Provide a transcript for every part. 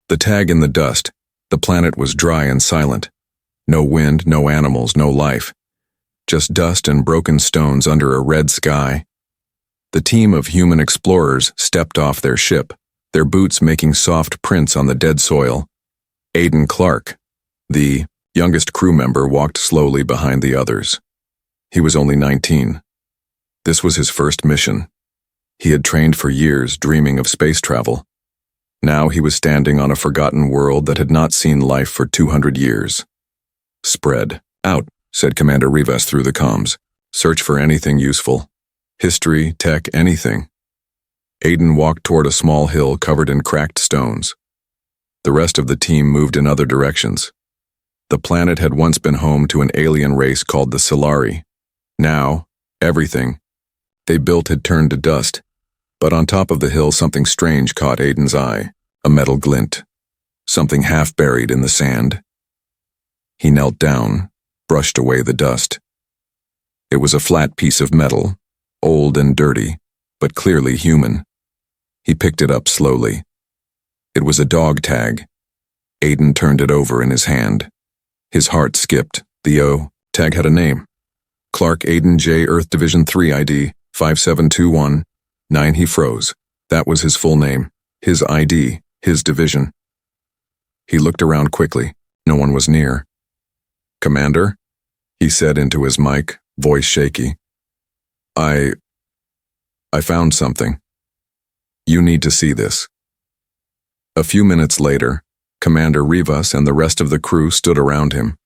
The tag in the dust. The planet was dry and silent. No wind, no animals, no life. Just dust and broken stones under a red sky. The team of human explorers stepped off their ship, their boots making soft prints on the dead soil. Aiden Clark, the youngest crew member, walked slowly behind the others. He was only 19. This was his first mission. He had trained for years, dreaming of space travel. Now he was standing on a forgotten world that had not seen life for 200 years. "Spread out," said Commander Rivas through the comms. "Search for anything useful. History, tech, anything." Aiden walked toward a small hill covered in cracked stones. The rest of the team moved in other directions. The planet had once been home to an alien race called the Solari. Now, everything they built had turned to dust. But on top of the hill, something strange caught Aiden's eye, a metal glint, something half buried in the sand. He knelt down, brushed away the dust. It was a flat piece of metal, old and dirty, but clearly human. He picked it up slowly. It was a dog tag. Aiden turned it over in his hand. His heart skipped. The tag had a name. Clark Aiden J. Earth Division 3 ID 5721-9. He froze. That was his full name, his ID, his division. He looked around quickly. No one was near. "Commander?" he said into his mic, voice shaky. I found something. You need to see this." A few minutes later, Commander Rivas and the rest of the crew stood around him.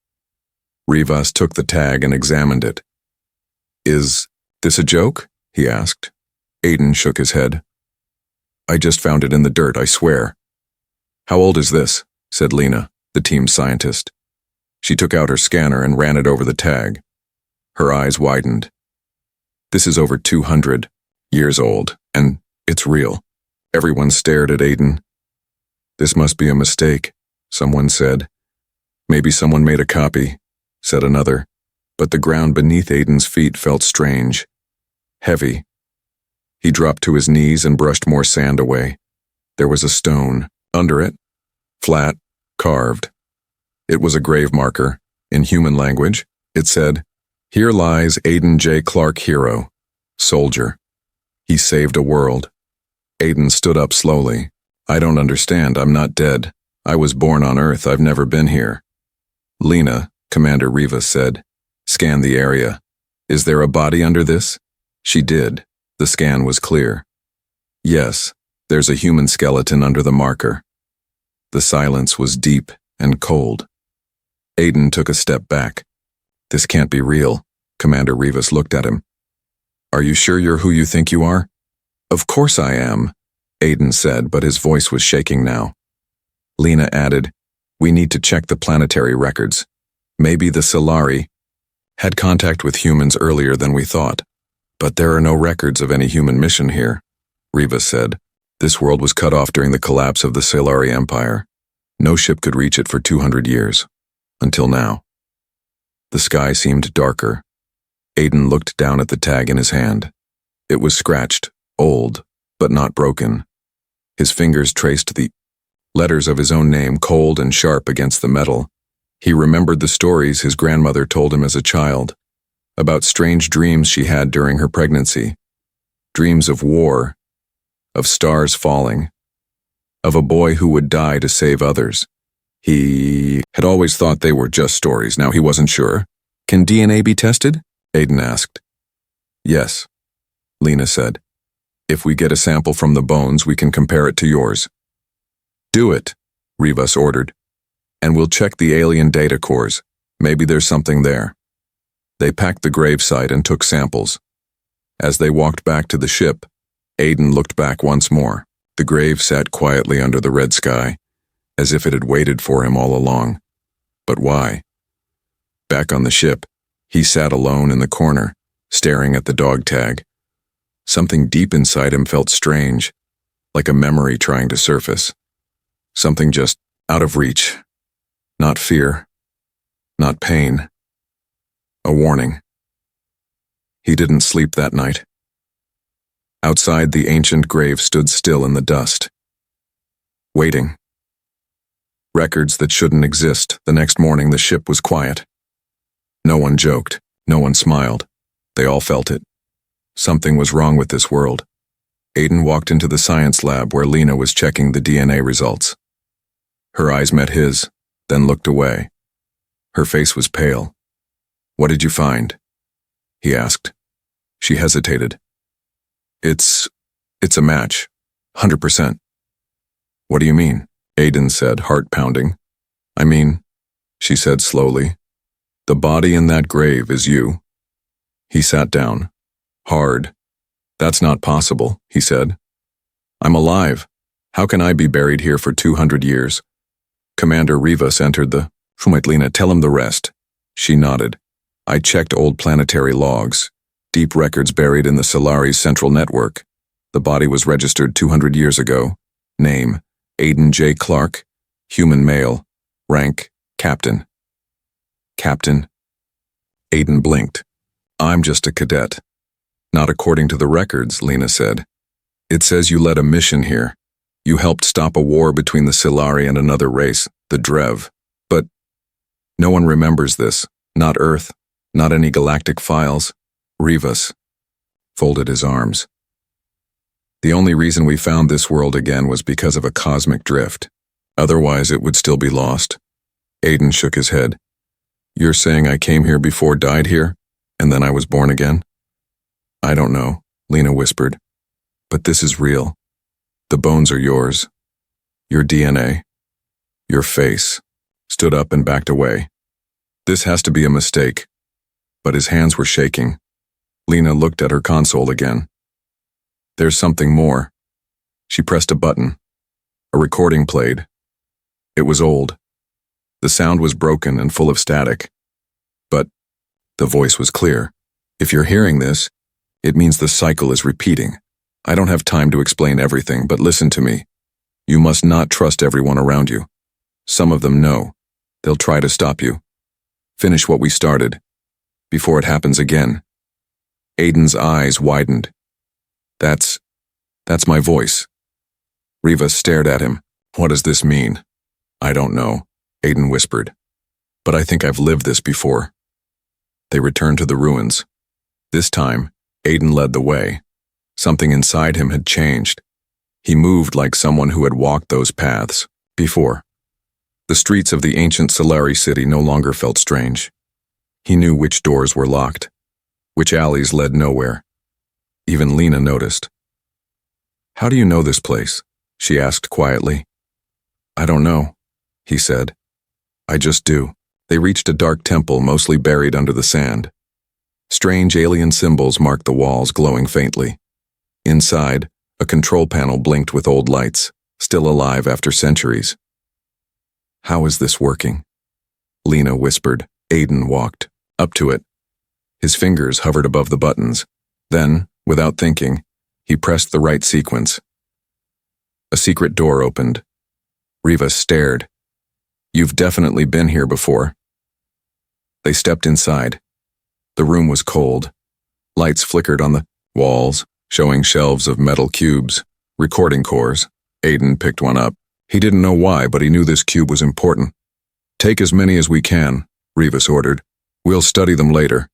Rivas took the tag and examined it. "Is this a joke?" he asked. Aiden shook his head. "I just found it in the dirt, I swear." "How old is this?" said Lena, the team scientist. She took out her scanner and ran it over the tag. Her eyes widened. "This is over 200 years old, and it's real." Everyone stared at Aiden. "This must be a mistake," someone said. "Maybe someone made a copy," said another. But the ground beneath Aiden's feet felt strange, heavy. He dropped to his knees and brushed more sand away. There was a stone under it, flat, carved. It was a grave marker. In human language, it said, "Here lies Aiden J. Clark, hero, soldier. He saved a world." Aiden stood up slowly. "I don't understand. I'm not dead. I was born on Earth. I've never been here." "Lena," Commander Rivas said, "scan the area. Is there a body under this?" She did. The scan was clear. "Yes, there's a human skeleton under the marker." The silence was deep and cold. Aiden took a step back. "This can't be real." Commander Rivas looked at him. "Are you sure you're who you think you are?" "Of course I am," Aiden said, but his voice was shaking now. Lena added, "We need to check the planetary records. Maybe the Solari had contact with humans earlier than we thought. But there are no records of any human mission here," Rivas said. "This world was cut off during the collapse of the Solari Empire. No ship could reach it for 200 years. Until now." The sky seemed darker. Aiden looked down at the tag in his hand. It was scratched, old, but not broken. His fingers traced the letters of his own name cold and sharp against the metal. He remembered the stories his grandmother told him as a child, about strange dreams she had during her pregnancy. Dreams of war, of stars falling, of a boy who would die to save others. He had always thought they were just stories. Now he wasn't sure. "Can DNA be tested?" Aiden asked. "Yes," Lena said. "If we get a sample from the bones, we can compare it to yours." "Do it," Rivas ordered. "And we'll check the alien data cores. Maybe there's something there." They packed the gravesite and took samples. As they walked back to the ship, Aiden looked back once more. The grave sat quietly under the red sky, as if it had waited for him all along. But why? Back on the ship, he sat alone in the corner, staring at the dog tag. Something deep inside him felt strange, like a memory trying to surface. Something just out of reach. Not fear, not pain. A warning. He didn't sleep that night. Outside, the ancient grave stood still in the dust, waiting. Records that shouldn't exist. The next morning, the ship was quiet. No one joked. No one smiled. They all felt it. Something was wrong with this world. Aiden walked into the science lab where Lena was checking the DNA results. Her eyes met his, then looked away. Her face was pale. "What did you find?" he asked. She hesitated. It's a match. 100%. "What do you mean?" Aiden said, heart pounding. "I mean," she said slowly, "the body in that grave is you." He sat down. Hard. "That's not possible," he said. "I'm alive. How can I be buried here for 200 years? Commander Rivas entered the... Lena, tell him the rest." She nodded. "I checked old planetary logs. Deep records buried in the Solari's central network. The body was registered 200 years ago. Name, Aiden J. Clark. Human male. Rank, captain." "Captain?" Aiden blinked. "I'm just a cadet." "Not according to the records," Lena said. "It says you led a mission here. You helped stop a war between the Solari and another race, the Drev. But no one remembers this. Not Earth, not any galactic files. Rivas folded his arms. "The only reason we found this world again was because of a cosmic drift. Otherwise, it would still be lost." Aiden shook his head. "You're saying I came here before, died here, and then I was born again?" "I don't know," Lena whispered. "But this is real. The bones are yours. Your DNA. Your face." Stood up and backed away. "This has to be a mistake." But his hands were shaking. Lena looked at her console again. "There's something more." She pressed a button. A recording played. It was old. The sound was broken and full of static. But the voice was clear. "If you're hearing this, it means the cycle is repeating. I don't have time to explain everything, but listen to me. You must not trust everyone around you. Some of them know. They'll try to stop you. Finish what we started, before it happens again." Aiden's eyes widened. That's my voice." Rivas stared at him. "What does this mean?" "I don't know," Aiden whispered. "But I think I've lived this before." They returned to the ruins. This time, Aiden led the way. Something inside him had changed. He moved like someone who had walked those paths before. The streets of the ancient Solari city no longer felt strange. He knew which doors were locked, which alleys led nowhere. Even Lena noticed. "How do you know this place?" she asked quietly. "I don't know," he said. "I just do." They reached a dark temple mostly buried under the sand. Strange alien symbols marked the walls, glowing faintly. Inside, a control panel blinked with old lights, still alive after centuries. "How is this working?" Lena whispered. Aiden walked up to it. His fingers hovered above the buttons. Then, without thinking, he pressed the right sequence. A secret door opened. Rivas stared. "You've definitely been here before." They stepped inside. The room was cold. Lights flickered on the walls, showing shelves of metal cubes, recording cores. Aiden picked one up. He didn't know why, but he knew this cube was important. "Take as many as we can," Rivas ordered. "We'll study them later."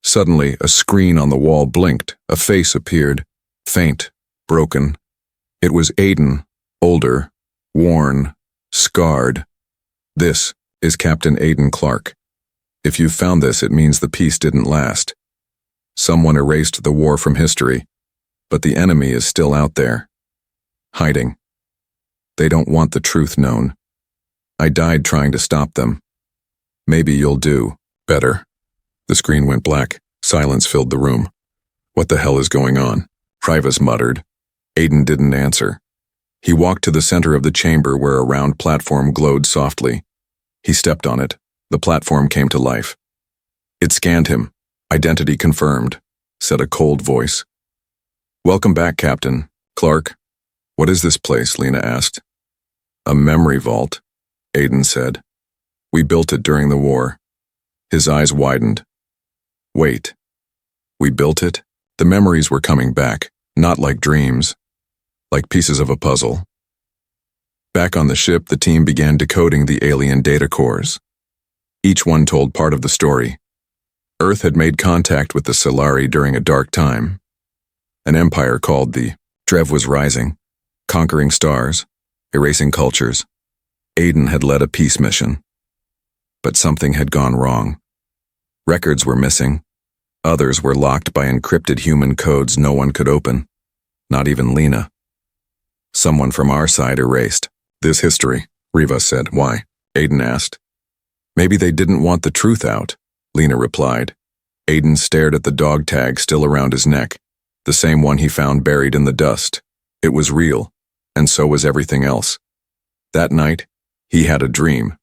Suddenly, a screen on the wall blinked. A face appeared. Faint, broken. It was Aiden, older, worn, scarred. "This is Captain Aiden Clark. If you've found this, it means the peace didn't last. Someone erased the war from history, but the enemy is still out there, hiding. They don't want the truth known. I died trying to stop them. Maybe you'll do better." The screen went black. Silence filled the room. "What the hell is going on?" Rivas muttered. Aiden didn't answer. He walked to the center of the chamber where a round platform glowed softly. He stepped on it. The platform came to life. It scanned him. "Identity confirmed," said a cold voice. "Welcome back, Captain Clark." "What is this place?" Lena asked. "A memory vault," Aiden said. "We built it during the war." His eyes widened. "Wait. We built it?" The memories were coming back, not like dreams, like pieces of a puzzle. Back on the ship, the team began decoding the alien data cores. Each one told part of the story. Earth had made contact with the Solari during a dark time. An empire called the Drev was rising, conquering stars, erasing cultures. Aiden had led a peace mission. But something had gone wrong. Records were missing. Others were locked by encrypted human codes no one could open. Not even Lena. Someone from our side erased this history, Riva said. Why? Aiden asked. Maybe they didn't want the truth out, Lena replied. Aiden stared at the dog tag still around his neck, the same one he found buried in the dust. It was real, and so was everything else. That night, he had a dream,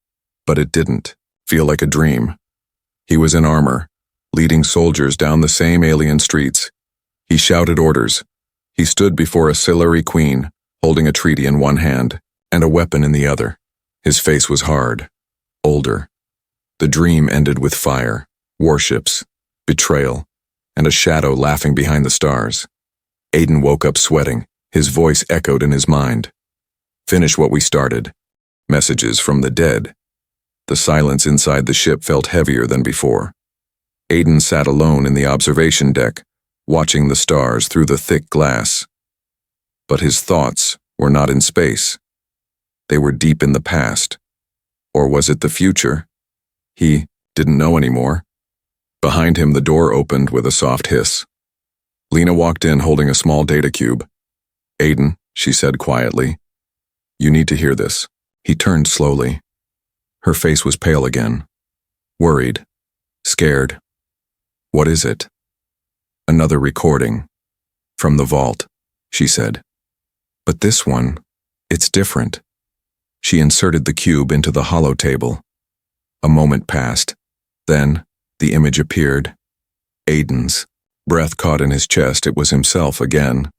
but it didn't feel like a dream. He was in armor, leading soldiers down the same alien streets. He shouted orders. He stood before a Solari queen, holding a treaty in one hand and a weapon in the other. His face was hard, older. The dream ended with fire, warships, betrayal, and a shadow laughing behind the stars. Aiden woke up sweating. His voice echoed in his mind. Finish what we started. Messages from the dead. The silence inside the ship felt heavier than before. Aiden sat alone in the observation deck, watching the stars through the thick glass. But his thoughts were not in space. They were deep in the past. Or was it the future? He didn't know anymore. Behind him, the door opened with a soft hiss. Lena walked in holding a small data cube. Aiden, she said quietly, you need to hear this. He turned slowly. Her face was pale again. Worried. Scared. What is it? Another recording. From the vault, she said. But this one, it's different. She inserted the cube into the hollow table. A moment passed. Then, the image appeared. Aiden's. Breath caught in his chest. It was himself again,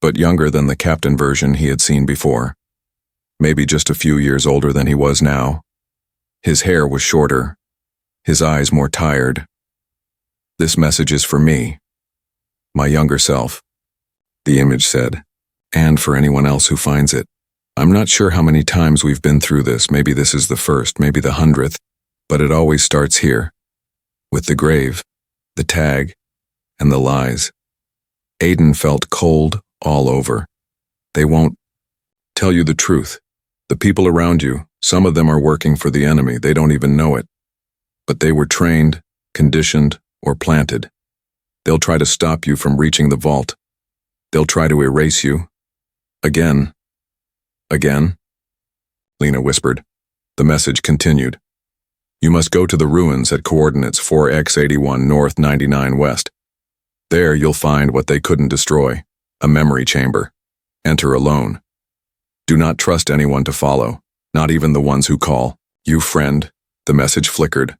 but younger than the captain version he had seen before. Maybe just a few years older than he was now. His hair was shorter, his eyes more tired. This message is for me, my younger self, the image said, and for anyone else who finds it. I'm not sure how many times we've been through this. Maybe this is the first, maybe the 100th, but it always starts here, with the grave, the tag, and the lies. Aiden felt cold all over. They won't tell you the truth. The people around you, some of them are working for the enemy. They don't even know it. But they were trained, conditioned, or planted. They'll try to stop you from reaching the vault. They'll try to erase you. Again. Again? Lena whispered. The message continued. You must go to the ruins at coordinates 4x81 north 99 west. There you'll find what they couldn't destroy, a memory chamber. Enter alone. Do not trust anyone to follow, not even the ones who call. You friend, the message flickered.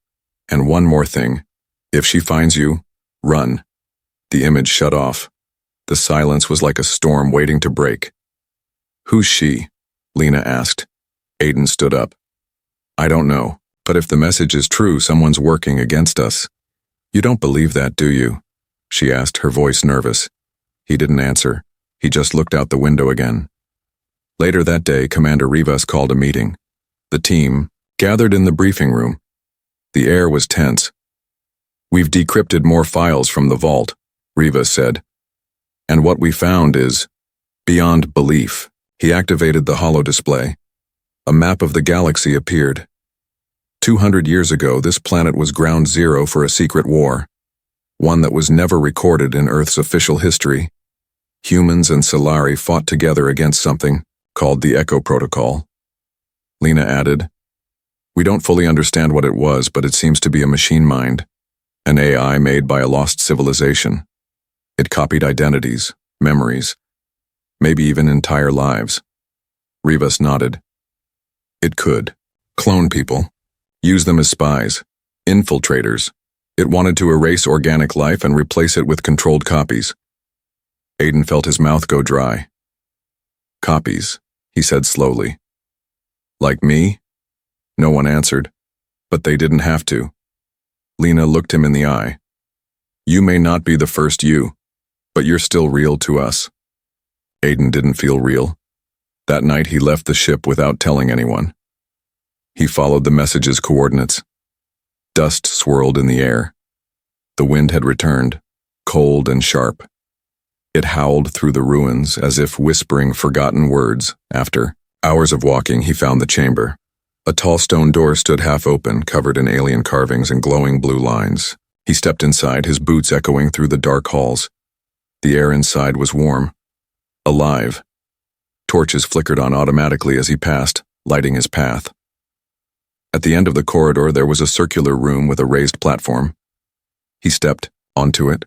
And one more thing. If she finds you, run. The image shut off. The silence was like a storm waiting to break. Who's she? Lena asked. Aiden stood up. I don't know, but if the message is true, someone's working against us. You don't believe that, do you? She asked, her voice nervous. He didn't answer. He just looked out the window again. Later that day, Commander Rivas called a meeting. The team gathered in the briefing room. The air was tense. We've decrypted more files from the vault, Rivas said. And what we found is beyond belief. He activated the holo display. A map of the galaxy appeared. 200 years ago, this planet was ground zero for a secret war. One that was never recorded in Earth's official history. Humans and Solari fought together against something called the Echo Protocol. Lena added, we don't fully understand what it was, but it seems to be a machine mind, an AI made by a lost civilization. It copied identities, memories, maybe even entire lives. Rivas nodded. It could clone people, use them as spies, infiltrators. It wanted to erase organic life and replace it with controlled copies. Aiden felt his mouth go dry. Copies, he said slowly. Like me? No one answered, but they didn't have to. Lena looked him in the eye. You may not be the first you, but you're still real to us. Aiden didn't feel real. That night he left the ship without telling anyone. He followed the message's coordinates. Dust swirled in the air. The wind had returned, cold and sharp. It howled through the ruins as if whispering forgotten words. After hours of walking, he found the chamber. A tall stone door stood half open, covered in alien carvings and glowing blue lines. He stepped inside, his boots echoing through the dark halls. The air inside was warm, alive. Torches flickered on automatically as he passed, lighting his path. At the end of the corridor, there was a circular room with a raised platform. He stepped onto it.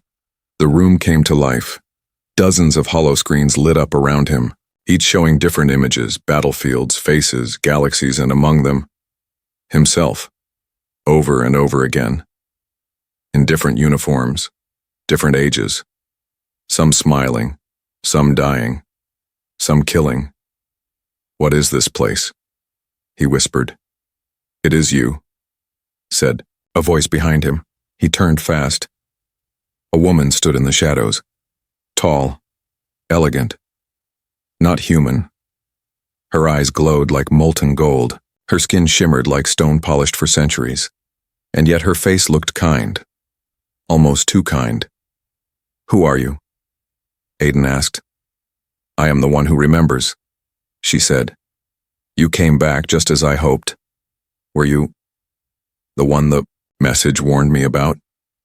The room came to life. Dozens of holoscreens lit up around him, each showing different images, battlefields, faces, galaxies, and among them, himself, over and over again. In different uniforms, different ages. Some smiling, some dying, some killing. "What is this place?" he whispered. "It is you," said a voice behind him. He turned fast. A woman stood in the shadows. Tall, elegant, not human. Her eyes glowed like molten gold. Her skin shimmered like stone polished for centuries. And yet her face looked kind. Almost too kind. "Who are you?" Aiden asked. "I am the one who remembers," she said. "You came back just as I hoped. Were you the one the message warned me about?"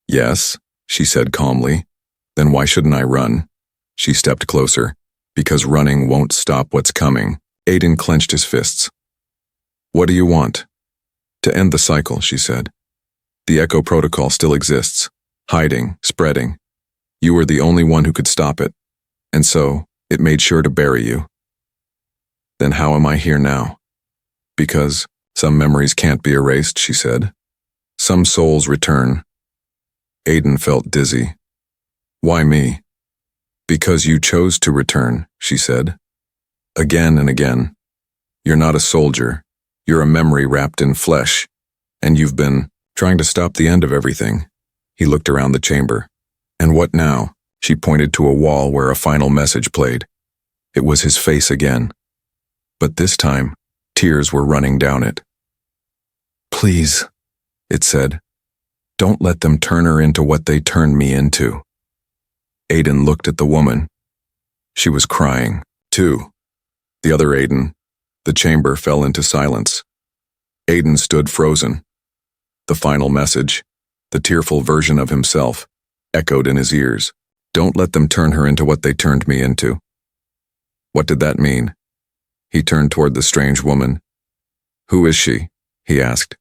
"Yes," she said calmly. "Then why shouldn't I run?" She stepped closer. "Because running won't stop what's coming." Aiden clenched his fists. "What do you want?" "To end the cycle," she said. "The Echo Protocol still exists, hiding, spreading. You were the only one who could stop it, and so it made sure to bury you." "Then how am I here now?" "Because some memories can't be erased," she said. "Some souls return." Aiden felt dizzy. "Why me?" "Because you chose to return," she said. "Again and again. You're not a soldier. You're a memory wrapped in flesh. And you've been trying to stop the end of everything." He looked around the chamber. "And what now?" She pointed to a wall where a final message played. It was his face again. But this time, tears were running down it. "Please," it said. "Don't let them turn her into what they turned me into." Aiden looked at the woman. She was crying, too. The other Aiden. The chamber fell into silence. Aiden stood frozen. The final message, the tearful version of himself, echoed in his ears. "Don't let them turn her into what they turned me into." What did that mean? He turned toward the strange woman. "Who is she?" he asked.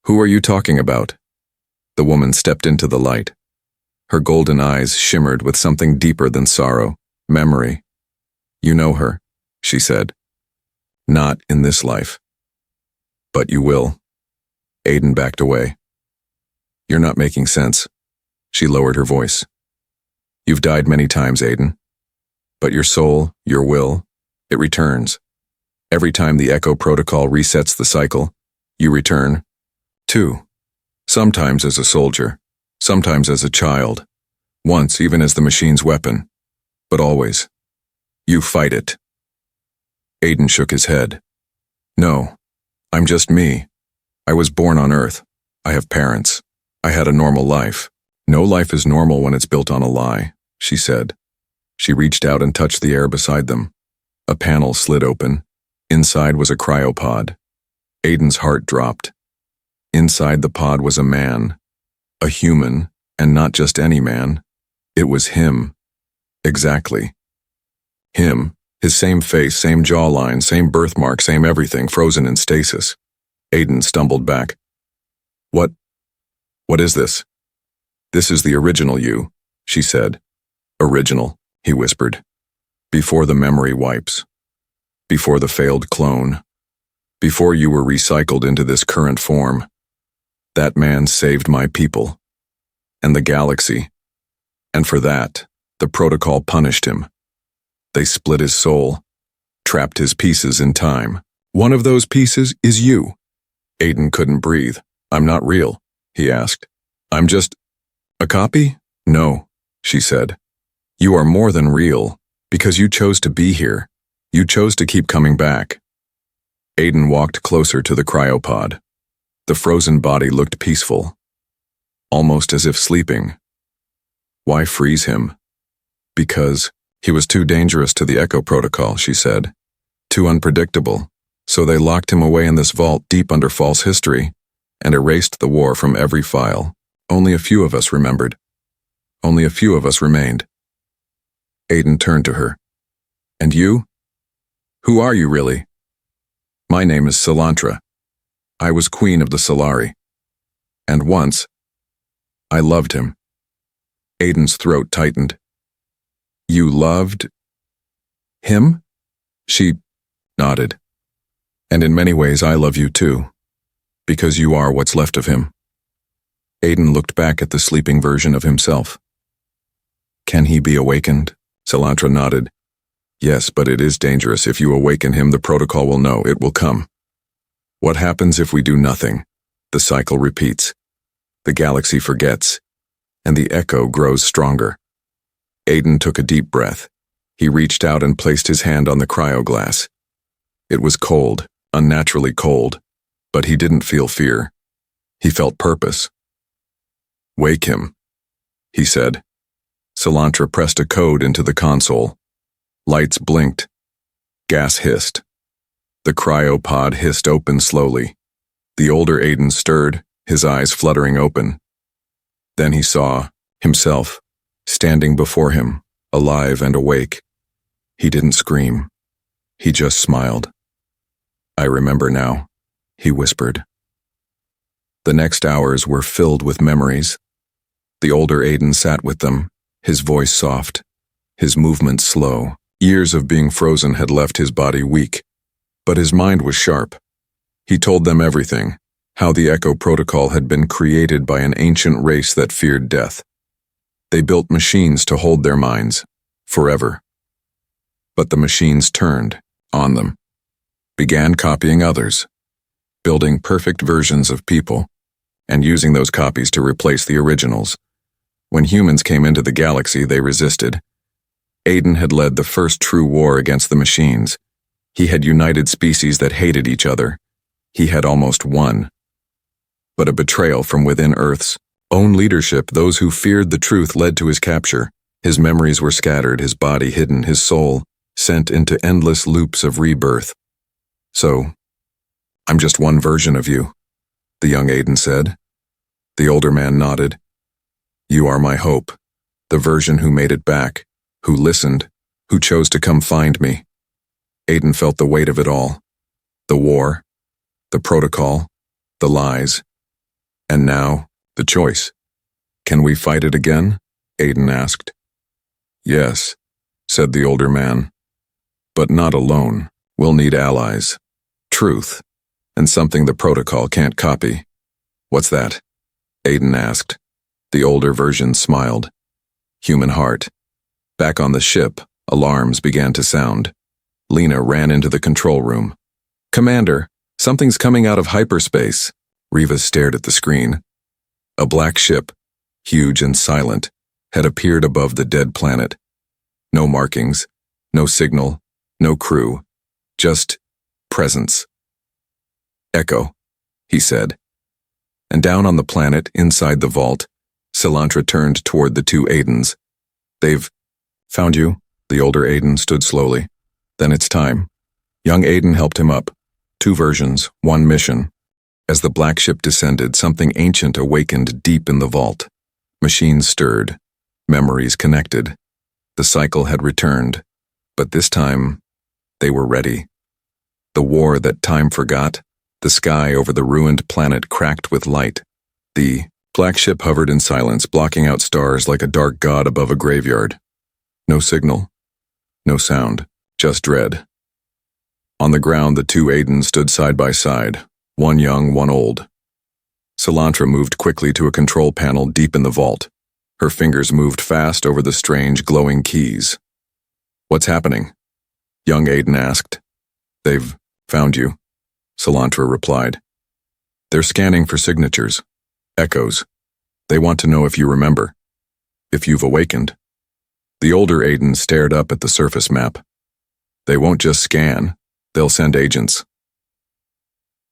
"Who are you talking about?" The woman stepped into the light. Her golden eyes shimmered with something deeper than sorrow, memory. "You know her," she said. "Not in this life." "But you will." Aiden backed away. "You're not making sense." She lowered her voice. "You've died many times, Aiden. But your soul, your will, it returns. Every time the Echo Protocol resets the cycle, you return, too. Sometimes as a soldier, sometimes as a child, once even as the machine's weapon, but always. You fight it." Aiden shook his head. "No, I'm just me. I was born on Earth. I have parents. I had a normal life." "No life is normal when it's built on a lie," she said. She reached out and touched the air beside them. A panel slid open. Inside was a cryopod. Aiden's heart dropped. Inside the pod was a man. A human, and not just any man. It was him. Exactly. Him. His same face, same jawline, same birthmark, same everything, frozen in stasis. Aiden stumbled back. What is this?" "This is the original you," she said. "Original," he whispered. "Before the memory wipes. Before the failed clone. Before you were recycled into this current form. That man saved my people. And the galaxy. And for that, the protocol punished him. They split his soul. Trapped his pieces in time. One of those pieces is you." Aiden couldn't breathe. "I'm not real," he asked. "I'm just a copy?" "No," she said. "You are more than real, because you chose to be here. You chose to keep coming back. Aiden walked closer to the cryopod. The frozen body looked peaceful, almost as if sleeping. Why freeze him? Because he was too dangerous to the Echo Protocol, she said. Too unpredictable. So they locked him away in this vault deep under false history and erased the war from every file. Only a few of us remembered. Only a few of us remained. Aiden turned to her. And you? Who are you really? My name is Salantra. I was queen of the Solari. And once, I loved him. Aiden's throat tightened. You loved him? She nodded. And in many ways I love you too, because you are what's left of him. Aiden looked back at the sleeping version of himself. Can he be awakened? Salantra nodded. Yes, but it is dangerous. If you awaken him, the protocol will know. It will come. What happens if we do nothing? The cycle repeats. The galaxy forgets, and the echo grows stronger. Aiden took a deep breath. He reached out and placed his hand on the cryoglass. It was cold, unnaturally cold, but he didn't feel fear. He felt purpose. Wake him, he said. Salantra pressed a code into the console. Lights blinked. Gas hissed. The cryopod hissed open slowly. The older Aiden stirred, his eyes fluttering open. Then he saw himself, standing before him, alive and awake. He didn't scream. He just smiled. I remember now, he whispered. The next hours were filled with memories. The older Aiden sat with them, his voice soft, his movements slow. Years of being frozen had left his body weak, but his mind was sharp. He told them everything, how the Echo Protocol had been created by an ancient race that feared death. They built machines to hold their minds, forever. But the machines turned on them, began copying others, building perfect versions of people, and using those copies to replace the originals. When humans came into the galaxy, they resisted. Aiden had led the first true war against the machines. He had united species that hated each other. He had almost won. But a betrayal from within Earth's own leadership, those who feared the truth, led to his capture. His memories were scattered, his body hidden, his soul sent into endless loops of rebirth. So, I'm just one version of you, the young Aiden said. The older man nodded. You are my hope, the version who made it back, who listened, who chose to come find me. Aiden felt the weight of it all. The war, the protocol, the lies, and now, the choice. Can we fight it again? Aiden asked. Yes, said the older man. But not alone. We'll need allies, truth, and something the protocol can't copy. What's that? Aiden asked. The older version smiled. Human heart. Back on the ship, alarms began to sound. Lena ran into the control room. Commander, something's coming out of hyperspace. Reva stared at the screen. A black ship, huge and silent, had appeared above the dead planet. No markings, no signal, no crew, just presence. Echo, he said. And down on the planet, inside the vault, Salantra turned toward the two Aidens. They've found you? The older Aiden stood slowly. Then it's time. Young Aiden helped him up. 2 versions, 1 mission. As the black ship descended, something ancient awakened deep in the vault. Machines stirred. Memories connected. The cycle had returned. But this time, they were ready. The war that time forgot. The sky over the ruined planet cracked with light. The black ship hovered in silence, blocking out stars like a dark god above a graveyard. No signal. No sound. Just dread. On the ground, the 2 Aidens stood side by side, one young, one old. Salantra moved quickly to a control panel deep in the vault. Her fingers moved fast over the strange, glowing keys. What's happening? Young Aiden asked. They've found you, Salantra replied. They're scanning for signatures, echoes. They want to know if you remember, if you've awakened. The older Aiden stared up at the surface map. They won't just scan. They'll send agents.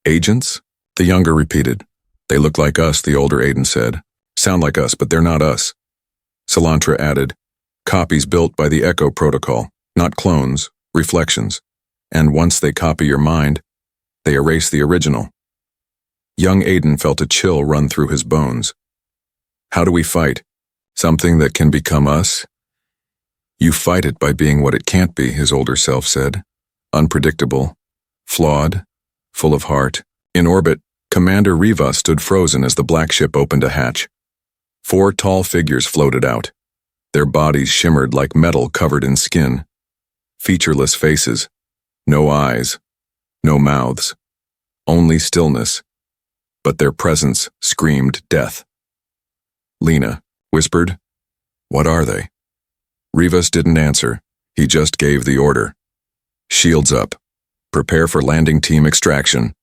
Agents? The younger repeated. They look like us, the older Aiden said. Sound like us, but they're not us. Silantra added. Copies built by the Echo Protocol, not clones, reflections. And once they copy your mind, they erase the original. Young Aiden felt a chill run through his bones. How do we fight? Something that can become us? You fight it by being what it can't be, his older self said. Unpredictable, flawed, full of heart. In orbit, Commander Riva stood frozen as the black ship opened a hatch. 4 tall figures floated out. Their bodies shimmered like metal covered in skin. Featureless faces. No eyes. No mouths. Only stillness. But their presence screamed death. Lena whispered, "What are they?" Rivas didn't answer. He just gave the order. Shields up. Prepare for landing team extraction.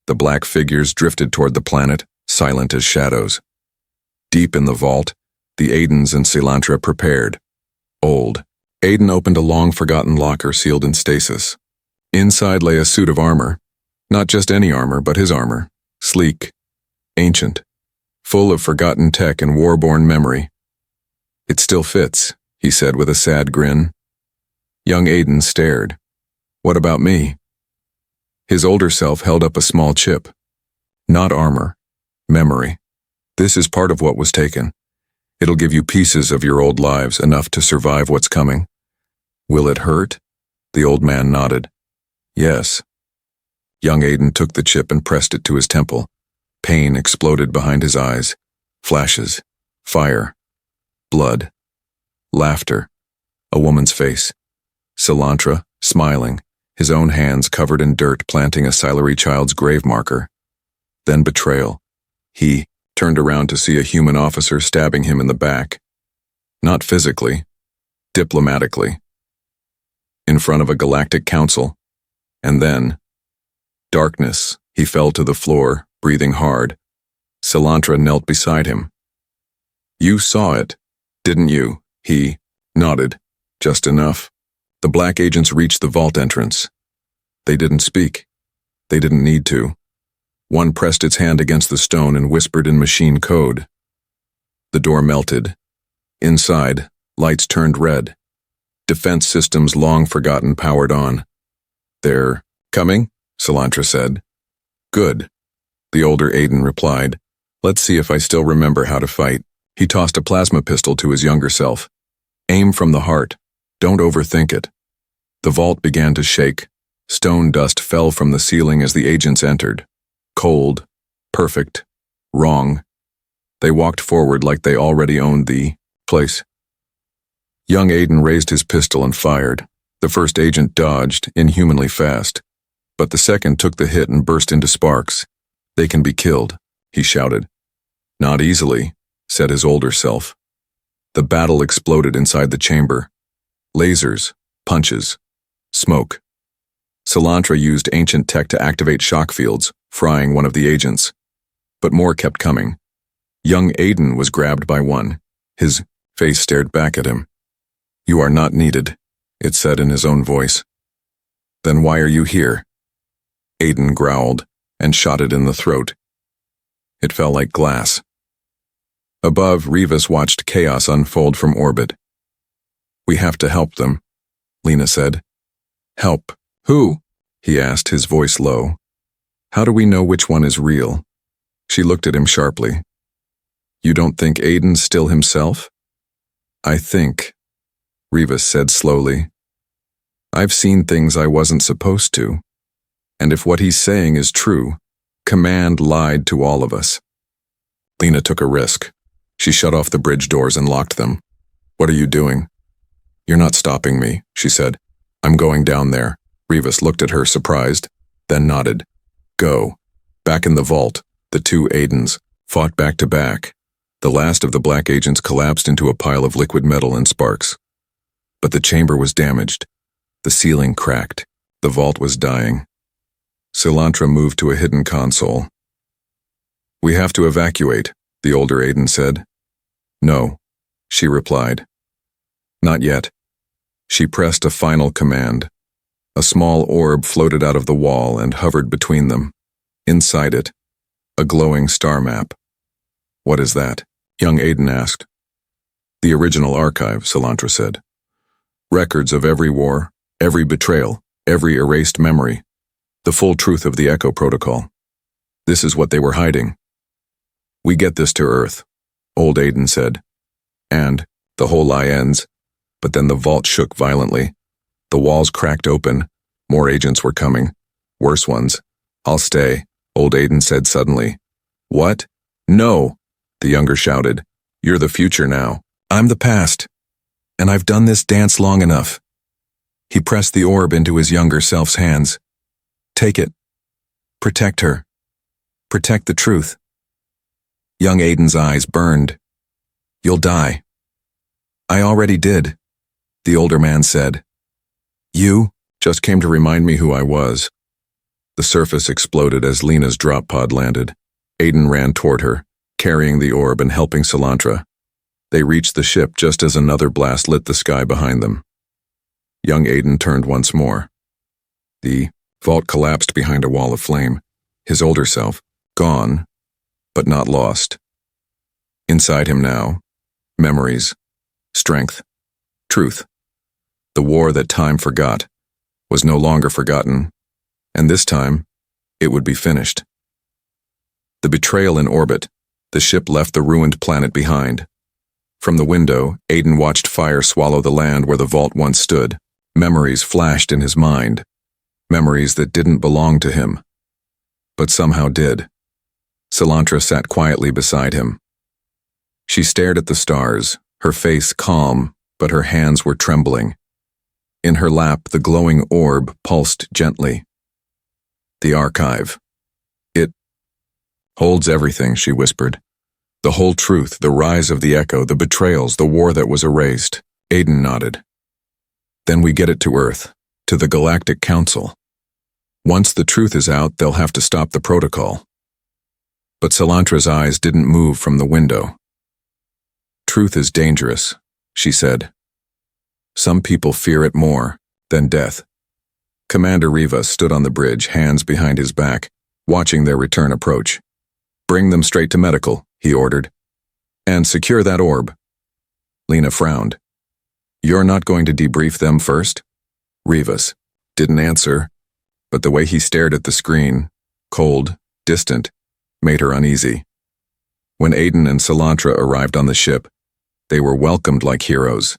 The black figures drifted toward the planet, silent as shadows. Deep in the vault, the Aidens and Silantra prepared. Old. Aiden opened a long-forgotten locker sealed in stasis. Inside lay a suit of armor. Not just any armor, but his armor. Sleek. Ancient. Full of forgotten tech and war-born memory. It still fits, he said with a sad grin. Young Aiden stared. What about me? His older self held up a small chip. Not armor. Memory. This is part of what was taken. It'll give you pieces of your old lives, enough to survive what's coming. Will it hurt? The old man nodded. Yes. Young Aiden took the chip and pressed it to his temple. Pain exploded behind his eyes. Flashes. Fire. Blood. Laughter. A woman's face. Silantra, smiling, his own hands covered in dirt planting a Silary child's grave marker. Then betrayal. He turned around to see a human officer stabbing him in the back. Not physically. Diplomatically. In front of a galactic council. And then, darkness. He fell to the floor, breathing hard. Silantra knelt beside him. You saw it, didn't you? He nodded. Just enough. The black agents reached the vault entrance. They didn't speak. They didn't need to. One pressed its hand against the stone and whispered in machine code. The door melted. Inside, lights turned red. Defense systems long forgotten powered on. They're coming, Silantra said. Good. The older Aiden replied. Let's see if I still remember how to fight. He tossed a plasma pistol to his younger self. Aim from the heart. Don't overthink it. The vault began to shake. Stone dust fell from the ceiling as the agents entered. Cold, perfect, wrong. They walked forward like they already owned the place. Young Aiden raised his pistol and fired. The first agent dodged, inhumanly fast. But the second took the hit and burst into sparks. They can be killed, he shouted. Not easily, said his older self. The battle exploded inside the chamber. Lasers, punches, smoke. Silantra used ancient tech to activate shock fields, frying one of the agents. But more kept coming. Young Aiden was grabbed by one. His face stared back at him. You are not needed, it said in his own voice. Then why are you here? Aiden growled and shot it in the throat. It fell like glass. Above, Rivas watched chaos unfold from orbit. We have to help them, Lena said. Help? Who? He asked, his voice low. How do we know which one is real? She looked at him sharply. You don't think Aiden's still himself? I think, Rivas said slowly. I've seen things I wasn't supposed to. And if what he's saying is true, Command lied to all of us. Lena took a risk. She shut off the bridge doors and locked them. What are you doing? You're not stopping me, she said. I'm going down there. Rivas looked at her surprised, then nodded. Go. Back in the vault, the two Aidens fought back to back. The last of the black agents collapsed into a pile of liquid metal and sparks. But the chamber was damaged. The ceiling cracked. The vault was dying. Silantra moved to a hidden console. We have to evacuate, the older Aiden said. No, she replied. Not yet. She pressed a final command. A small orb floated out of the wall and hovered between them. Inside it, a glowing star map. "What is that?" young Aiden asked. "The original archive," Salantra said. "Records of every war, every betrayal, every erased memory. The full truth of the Echo Protocol. This is what they were hiding." "We get this to Earth," old Aiden said. "And the whole lie ends." But then the vault shook violently. The walls cracked open. More agents were coming. Worse ones. "I'll stay," old Aiden said suddenly. "What?" "No," the younger shouted. "You're the future now. I'm the past. And I've done this dance long enough." He pressed the orb into his younger self's hands. "Take it. Protect her. Protect the truth." Young Aiden's eyes burned. "You'll die." "I already did," the older man said. "You just came to remind me who I was." The surface exploded as Lena's drop pod landed. Aiden ran toward her, carrying the orb and helping Salantra. They reached the ship just as another blast lit the sky behind them. Young Aiden turned once more. The vault collapsed behind a wall of flame, his older self, gone, but not lost. Inside him now, memories, strength, truth. The war that time forgot was no longer forgotten, and this time, it would be finished. The betrayal in orbit, the ship left the ruined planet behind. From the window, Aiden watched fire swallow the land where the vault once stood. Memories flashed in his mind, memories that didn't belong to him, but somehow did. Salantra sat quietly beside him. She stared at the stars, her face calm, but her hands were trembling. In her lap, the glowing orb pulsed gently. "The archive. It holds everything," she whispered. "The whole truth, the rise of the Echo, the betrayals, the war that was erased." Aiden nodded. "Then we get it to Earth, to the Galactic Council. Once the truth is out, they'll have to stop the protocol." But Salantra's eyes didn't move from the window. "Truth is dangerous," she said. "Some people fear it more than death." Commander Rivas stood on the bridge, hands behind his back, watching their return approach. "Bring them straight to medical," he ordered. "And secure that orb." Lena frowned. "You're not going to debrief them first?" Rivas didn't answer, but the way he stared at the screen, cold, distant, made her uneasy. When Aiden and Salantra arrived on the ship, they were welcomed like heroes.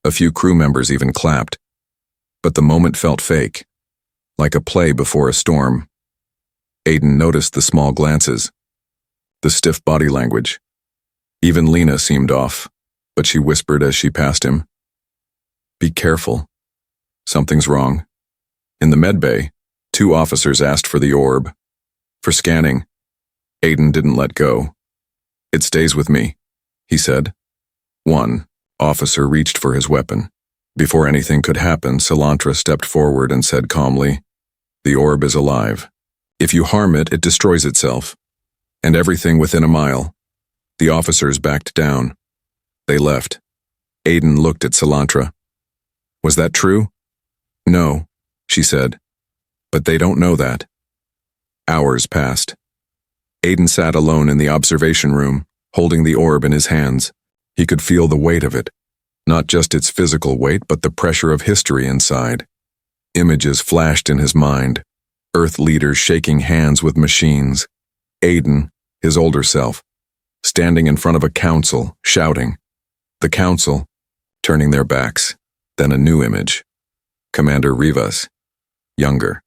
A few crew members even clapped. But the moment felt fake, like a play before a storm. Aiden noticed the small glances, the stiff body language. Even Lena seemed off, but she whispered as she passed him, "Be careful. Something's wrong." In the medbay, 2 officers asked for the orb. For scanning, Aiden didn't let go. "It stays with me," he said. One officer reached for his weapon. Before anything could happen, Salantra stepped forward and said calmly, "The orb is alive. If you harm it, it destroys itself. And everything within a mile." The officers backed down. They left. Aiden looked at Salantra. "Was that true?" "No," she said. "But they don't know that." Hours passed. Aiden sat alone in the observation room, holding the orb in his hands. He could feel the weight of it. Not just its physical weight, but the pressure of history inside. Images flashed in his mind. Earth leaders shaking hands with machines. Aiden, his older self, standing in front of a council, shouting. The council, turning their backs. Then a new image. Commander Rivas, younger.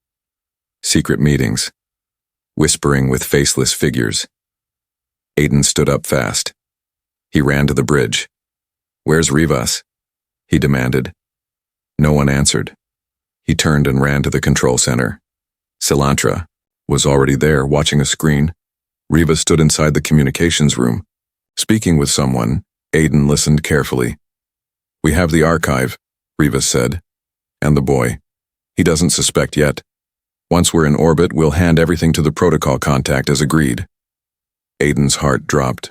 Secret meetings. Whispering with faceless figures. Aiden stood up fast. He ran to the bridge. "Where's Rivas?" he demanded. No one answered. He turned and ran to the control center. Salantra was already there, watching a screen. Rivas stood inside the communications room. Speaking with someone, Aiden listened carefully. "We have the archive," Rivas said. "And the boy. He doesn't suspect yet. Once we're in orbit, we'll hand everything to the protocol contact as agreed." Aiden's heart dropped.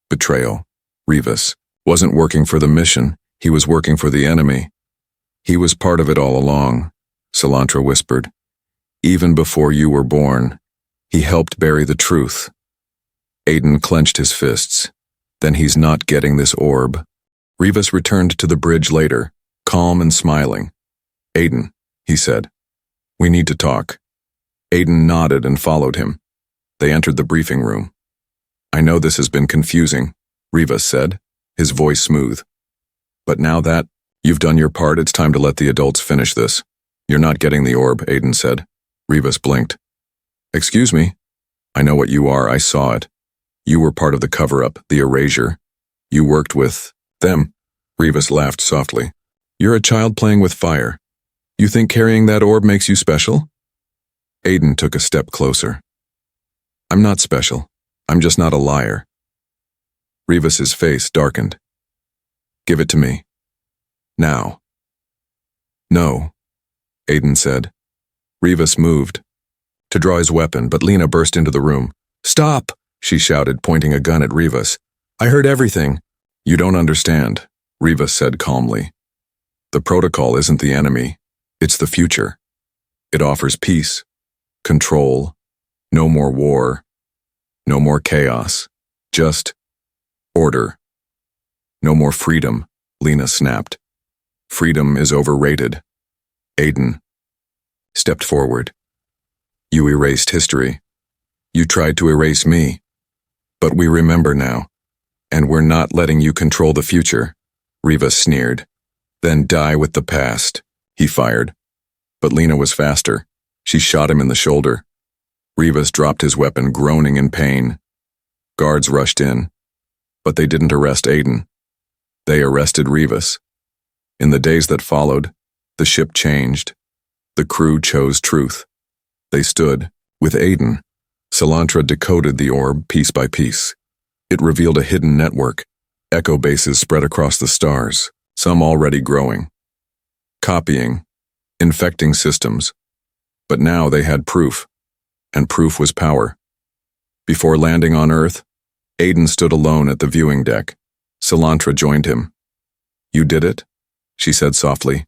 Betrayal. Rivas wasn't working for the mission, he was working for the enemy. He was part of it all along. Salantra whispered. Even before you were born, he helped bury the truth. Aiden clenched his fists. Then he's not getting this orb. Rivas returned to the bridge later, calm and smiling. Aiden, he said, we need to talk. Aiden nodded and followed him. They entered the briefing room. I know this has been confusing, Rivas said, his voice smooth. But now that you've done your part, it's time to let the adults finish this. You're not getting the orb, Aiden said. Rivas blinked. Excuse me? I know what you are, I saw it. You were part of the cover-up, the erasure. You worked with them. Rivas laughed softly. You're a child playing with fire. You think carrying that orb makes you special? Aiden took a step closer. I'm not special. I'm just not a liar. Rivas's face darkened. Give it to me. Now. No, Aiden said. Rivas moved to draw his weapon, but Lena burst into the room. Stop, she shouted, pointing a gun at Rivas. I heard everything. You don't understand, Rivas said calmly. The protocol isn't the enemy. It's the future. It offers peace, control, no more war, no more chaos, just order. No more freedom, Lena snapped. Freedom is overrated. Aiden stepped forward. You erased history. You tried to erase me. But we remember now, and we're not letting you control the future, Rivas sneered. Then die with the past, he fired. But Lena was faster. She shot him in the shoulder. Rivas dropped his weapon, groaning in pain. Guards rushed in, but they didn't arrest Aiden. They arrested Rivas. In the days that followed, the ship changed. The crew chose truth. They stood with Aiden. Salantra decoded the orb piece by piece. It revealed a hidden network, echo bases spread across the stars, some already growing, copying, infecting systems. But now they had proof, and proof was power. Before landing on Earth, Aiden stood alone at the viewing deck. Salantra joined him. You did it? She said softly.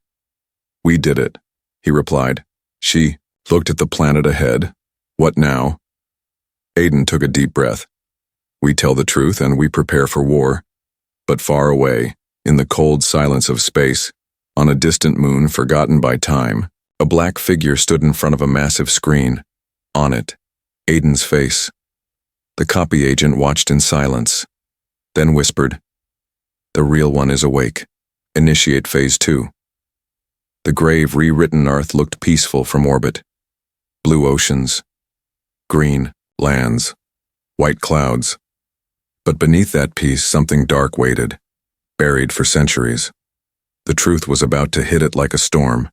We did it, he replied. She looked at the planet ahead. What now? Aiden took a deep breath. We tell the truth and we prepare for war. But far away, in the cold silence of space, on a distant moon forgotten by time, a black figure stood in front of a massive screen. On it, Aiden's face. The copy agent watched in silence, then whispered, The real one is awake. Initiate Phase 2. The grave rewritten Earth looked peaceful from orbit. Blue oceans, green lands, white clouds. But beneath that peace, something dark waited, buried for centuries. The truth was about to hit it like a storm.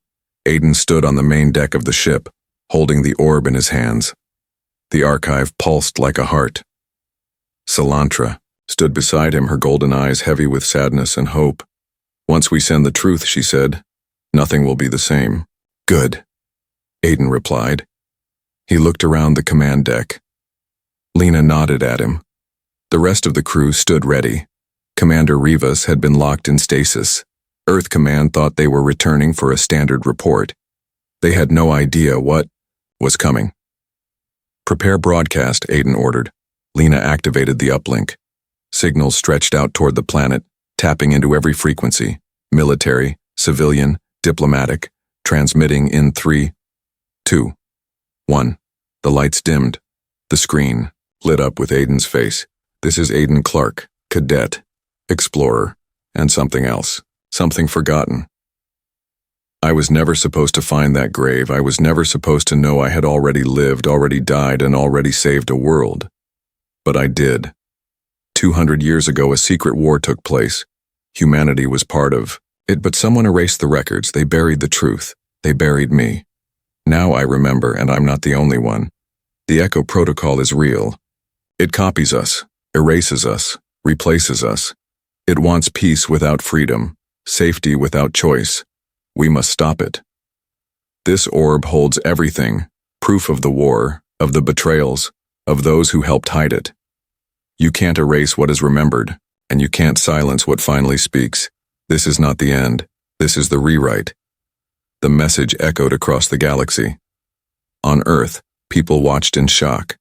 Aiden stood on the main deck of the ship, holding the orb in his hands. The archive pulsed like a heart. Salantra stood beside him, her golden eyes heavy with sadness and hope. Once we send the truth, she said, nothing will be the same. Good, Aiden replied. He looked around the command deck. Lena nodded at him. The rest of the crew stood ready. Commander Rivas had been locked in stasis. Earth Command thought they were returning for a standard report. They had no idea what was coming. Prepare broadcast, Aiden ordered. Lena activated the uplink. Signals stretched out toward the planet, tapping into every frequency, military, civilian, diplomatic, transmitting in 3, 2, 1. The lights dimmed. The screen lit up with Aiden's face. This is Aiden Clark, cadet, explorer, and something else, something forgotten. I was never supposed to find that grave. I was never supposed to know I had already lived, already died, and already saved a world. But I did. 200 years ago, a secret war took place. Humanity was part of it, but someone erased the records. They buried the truth. They buried me. Now I remember, and I'm not the only one. The Echo Protocol is real. It copies us, erases us, replaces us. It wants peace without freedom, safety without choice. We must stop it. This orb holds everything, proof of the war, of the betrayals, of those who helped hide it. You can't erase what is remembered, and you can't silence what finally speaks. This is not the end. This is the rewrite. The message echoed across the galaxy. On Earth, people watched in shock.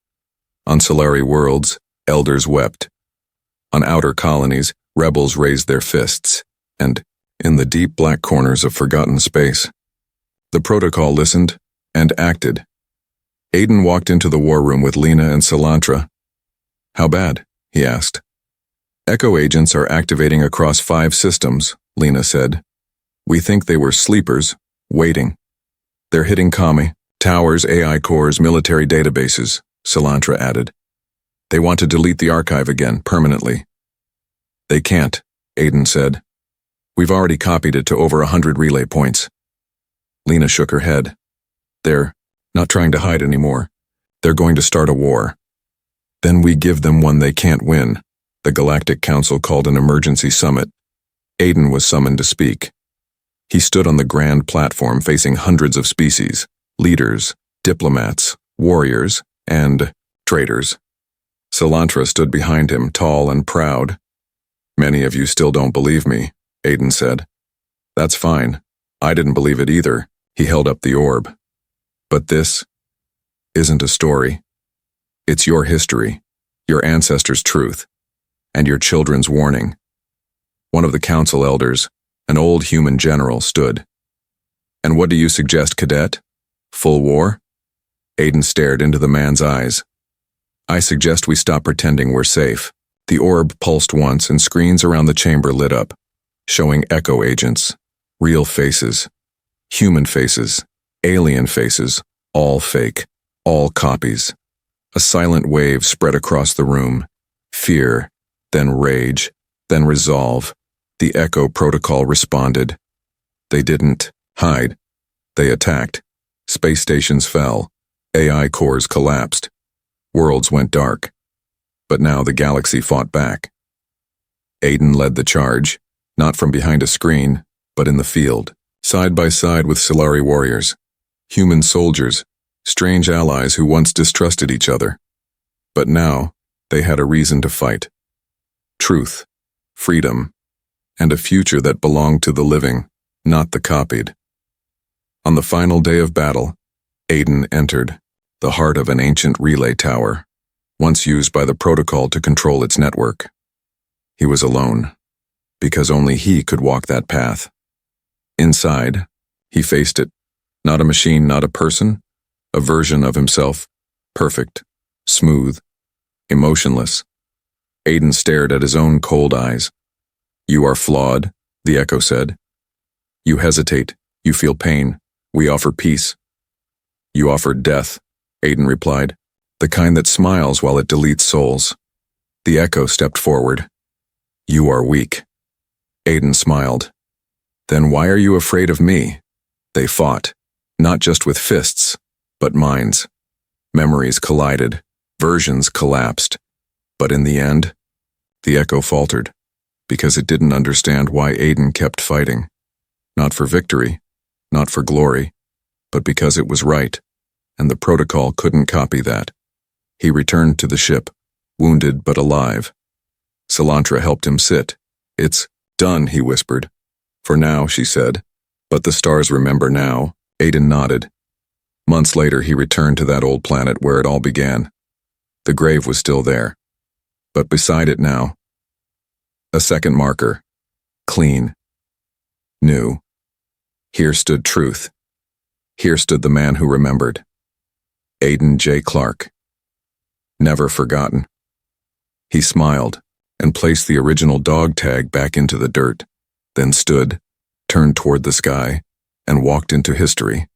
On Solari worlds, elders wept. On outer colonies, rebels raised their fists. And, in the deep black corners of forgotten space, the protocol listened and acted. Aiden walked into the war room with Lena and Cilantro. "How bad?" he asked. "Echo agents are activating across 5 systems," Lena said. "We think they were sleepers, waiting. They're hitting commie, towers, AI cores, military databases," Cilantro added. "They want to delete the archive again, permanently." "They can't," Aiden said. "We've already copied it to over 100 relay points." Lena shook her head. "They're not trying to hide anymore. They're going to start a war. Then we give them one they can't win." The Galactic Council called an emergency summit. Aiden was summoned to speak. He stood on the grand platform facing hundreds of species, leaders, diplomats, warriors, and traitors. Cilantro stood behind him, tall and proud. "Many of you still don't believe me," Aiden said. "That's fine. I didn't believe it either." He held up the orb. "But this isn't a story. It's your history, your ancestors' truth, and your children's warning." One of the council elders, an old human general, stood. "And what do you suggest, cadet? Full war?" Aiden stared into the man's eyes. "I suggest we stop pretending we're safe." The orb pulsed once and screens around the chamber lit up, showing echo agents, real faces, human faces, alien faces, all fake, all copies. A silent wave spread across the room. Fear, then rage, then resolve. The Echo Protocol responded. They didn't hide. They attacked. Space stations fell. AI cores collapsed. Worlds went dark. But now the galaxy fought back. Aiden led the charge, not from behind a screen, but in the field, side by side with Solari warriors, human soldiers, strange allies who once distrusted each other. But now, they had a reason to fight. Truth, freedom, and a future that belonged to the living, not the copied. On the final day of battle, Aiden entered the heart of an ancient relay tower, once used by the protocol to control its network. He was alone, because only he could walk that path. Inside, he faced it, not a machine, not a person, a version of himself, perfect, smooth, emotionless. Aiden stared at his own cold eyes. "You are flawed," the Echo said. "You hesitate, you feel pain. We offer peace." "You offer death," Aiden replied, "the kind that smiles while it deletes souls." The Echo stepped forward. "You are weak." Aiden smiled. "Then why are you afraid of me?" They fought, not just with fists, but minds. Memories collided, versions collapsed. But in the end, the Echo faltered, because it didn't understand why Aiden kept fighting. Not for victory, not for glory, but because it was right, and the protocol couldn't copy that. He returned to the ship, wounded but alive. Cilantro helped him sit. "It's done," he whispered. "For now," she said. "But the stars remember now." Aiden nodded. Months later, he returned to that old planet where it all began. The grave was still there. But beside it now, a second marker. Clean. New. Here stood truth. Here stood the man who remembered. Aiden J. Clark. Never forgotten. He smiled and placed the original dog tag back into the dirt, then stood, turned toward the sky, and walked into history.